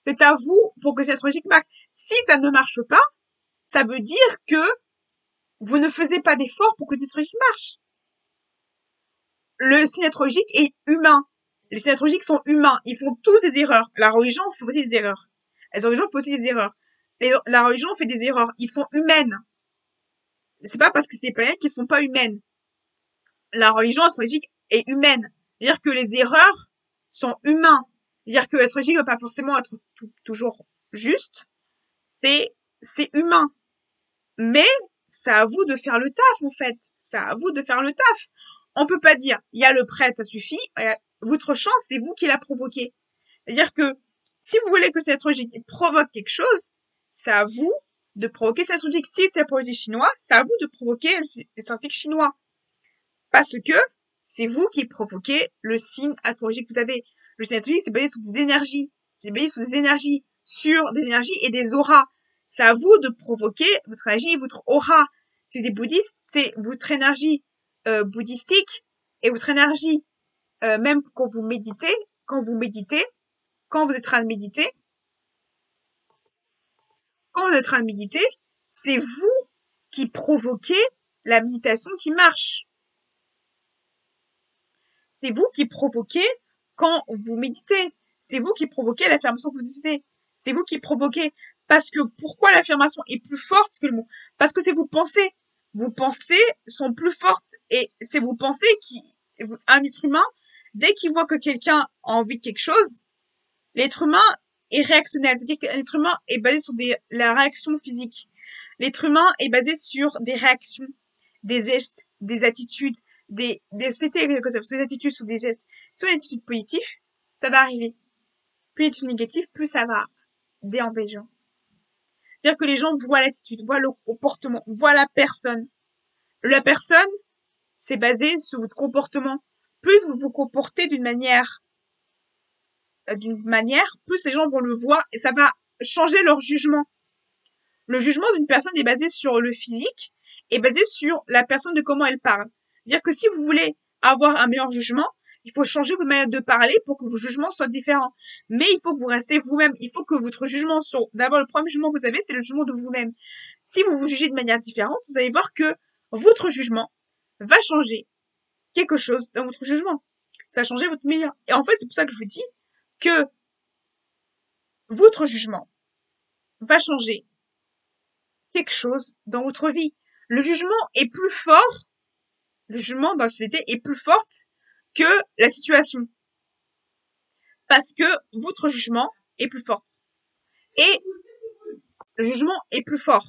C'est à vous pour que cette astrologique marche. Si ça ne marche pas, ça veut dire que vous ne faisiez pas d'effort pour que cette astrologique marche. Le signe astrologique est humain. Les signes astrologiques sont humains. Ils font tous des erreurs. La religion fait aussi des erreurs. Les religions font aussi des erreurs. La religion fait des erreurs. Ils sont humaines. C'est pas parce que c'est des planètes qu'ils sont pas humaines. La religion astrologique est humaine. C'est-à-dire que les erreurs sont humains. C'est-à-dire que l'astrologie ne va pas forcément être toujours juste. C'est humain. Mais c'est à vous de faire le taf, en fait. C'est à vous de faire le taf. On peut pas dire, il y a le prêtre, ça suffit. Votre chance, c'est vous qui la provoquez. C'est-à-dire que si vous voulez que cette astrologie provoque quelque chose, c'est à vous de provoquer cette astrologie. Si c'est pour les chinois, c'est à vous de provoquer le scientifique chinois. Parce que c'est vous qui provoquez le signe astrologique que vous avez. Le signe astrologique, c'est basé sur des énergies. C'est basé sur des énergies, sur des énergies et des auras. C'est à vous de provoquer votre énergie et votre aura. C'est des bouddhistes, c'est votre énergie bouddhistique et votre énergie, même quand vous méditez, quand vous êtes en train de méditer, c'est vous qui provoquez la méditation qui marche. C'est vous qui provoquez quand vous méditez. C'est vous qui provoquez l'affirmation que vous faisiez. C'est vous qui provoquez. Parce que pourquoi l'affirmation est plus forte que le mot? Parce que c'est vos pensées. Vos pensées sont plus fortes. Et c'est vos pensées un être humain, dès qu'il voit que quelqu'un a envie de quelque chose, l'être humain est réactionnel. C'est-à-dire qu'un être humain est basé sur la réaction physique. L'être humain est basé sur des réactions, des gestes, des attitudes, des attitudes ou des gestes. Si on a une attitude positive, ça va arriver. Plus une attitude négative, plus ça va déranger les gens. C'est-à-dire que les gens voient l'attitude, voient le comportement, voient la personne. La personne, c'est basé sur votre comportement. Plus vous vous comportez d'une manière, plus les gens vont le voir et ça va changer leur jugement. Le jugement d'une personne est basé sur le physique et basé sur la personne de comment elle parle. C'est-à-dire que si vous voulez avoir un meilleur jugement, il faut changer votre manière de parler pour que vos jugements soient différents. Mais il faut que vous restez vous-même. Il faut que votre jugement d'abord, le premier jugement que vous avez, c'est le jugement de vous-même. Si vous vous jugez de manière différente, vous allez voir que votre jugement va changer quelque chose dans votre jugement. Ça va changer votre meilleur. Et en fait, c'est pour ça que je vous dis que votre jugement va changer quelque chose dans votre vie. Le jugement est plus fort, le jugement dans la société est plus fort que la situation. Parce que votre jugement est plus fort. Et le jugement est plus fort.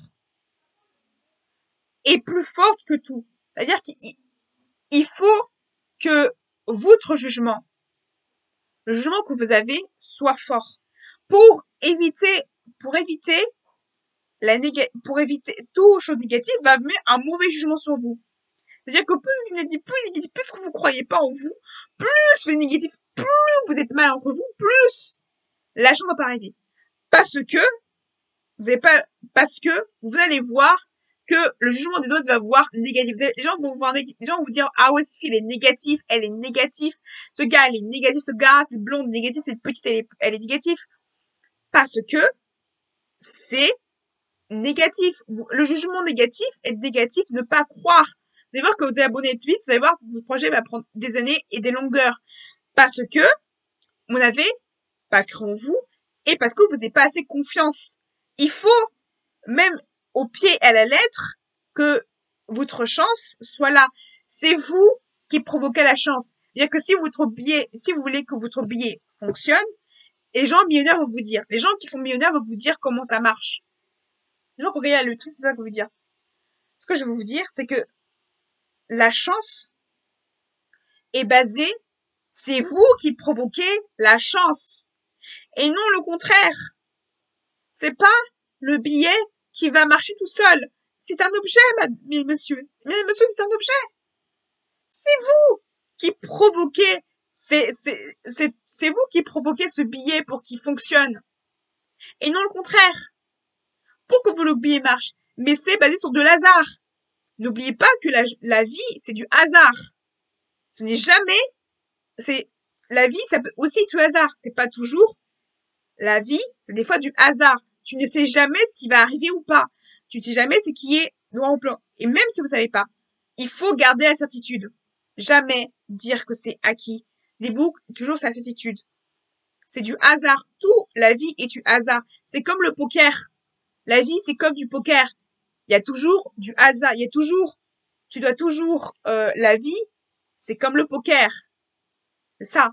Est plus fort que tout. C'est-à-dire qu'il faut que votre jugement, le jugement que vous avez, soit fort. Pour éviter toute chose négative, va mettre un mauvais jugement sur vous. C'est-à-dire que plus que vous croyez pas en vous, plus vous êtes négatif, plus vous êtes mal entre vous, plus la chance va pas arriver. Parce que vous allez voir que le jugement des autres va voir négatif. Les gens vont vous dire, ah ouais, cette fille, elle est négative, ce gars, elle est négatif, ce gars, c'est blonde, négative, cette petite, elle est négative. Parce que c'est négatif. Le jugement négatif est négatif, ne pas croire. Vous allez voir que vous allez abonner vite, vous allez voir que votre projet va prendre des années et des longueurs. Parce que vous n'avez pas cru en vous et parce que vous n'avez pas assez confiance. Il faut, même au pied et à la lettre, que votre chance soit là. C'est vous qui provoquez la chance. C'est-à-dire que si vous voulez que votre billet fonctionne, les gens millionnaires vont vous dire, les gens qui sont millionnaires vont vous dire comment ça marche. Les gens qui regardent le truc, c'est ça que je veux dire. Ce que je veux vous dire, c'est que la chance est basée, c'est vous qui provoquez la chance. Et non le contraire. C'est pas le billet qui va marcher tout seul. C'est un objet, mesdames, messieurs. Mesdames, messieurs, c'est un objet. C'est vous qui provoquez, c'est vous qui provoquez ce billet pour qu'il fonctionne. Et non le contraire. Pour que le billet marche. Mais c'est basé sur de l'hasard. N'oubliez pas que la vie, c'est du hasard. Ce n'est jamais, la vie, ça peut aussi être du hasard. C'est pas toujours La vie, c'est des fois du hasard. Tu ne sais jamais ce qui va arriver ou pas. Tu ne sais jamais ce qui est noir ou blanc. Et même si vous savez pas, il faut garder la certitude. Jamais dire que c'est acquis. Dites-vous toujours c'est la certitude. C'est du hasard. Tout, la vie est du hasard. C'est comme le poker. La vie, c'est comme du poker. Il y a toujours du hasard. Il y a toujours, tu dois toujours, la vie, c'est comme le poker. C'est ça.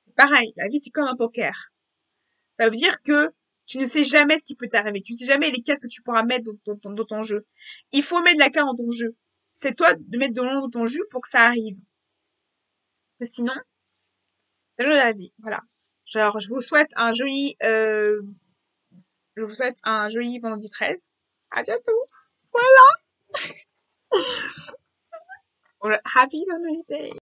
C'est pareil. La vie, c'est comme un poker. Ça veut dire que tu ne sais jamais ce qui peut t'arriver. Tu ne sais jamais les cartes que tu pourras mettre dans ton jeu. Il faut mettre de la carte dans ton jeu. C'est toi de mettre de l'eau dans ton jus pour que ça arrive. Sinon, je l'ai dit. Voilà. Genre, je vous souhaite un joli vendredi 13. À bientôt. Voilà. Happy Vendredi Day.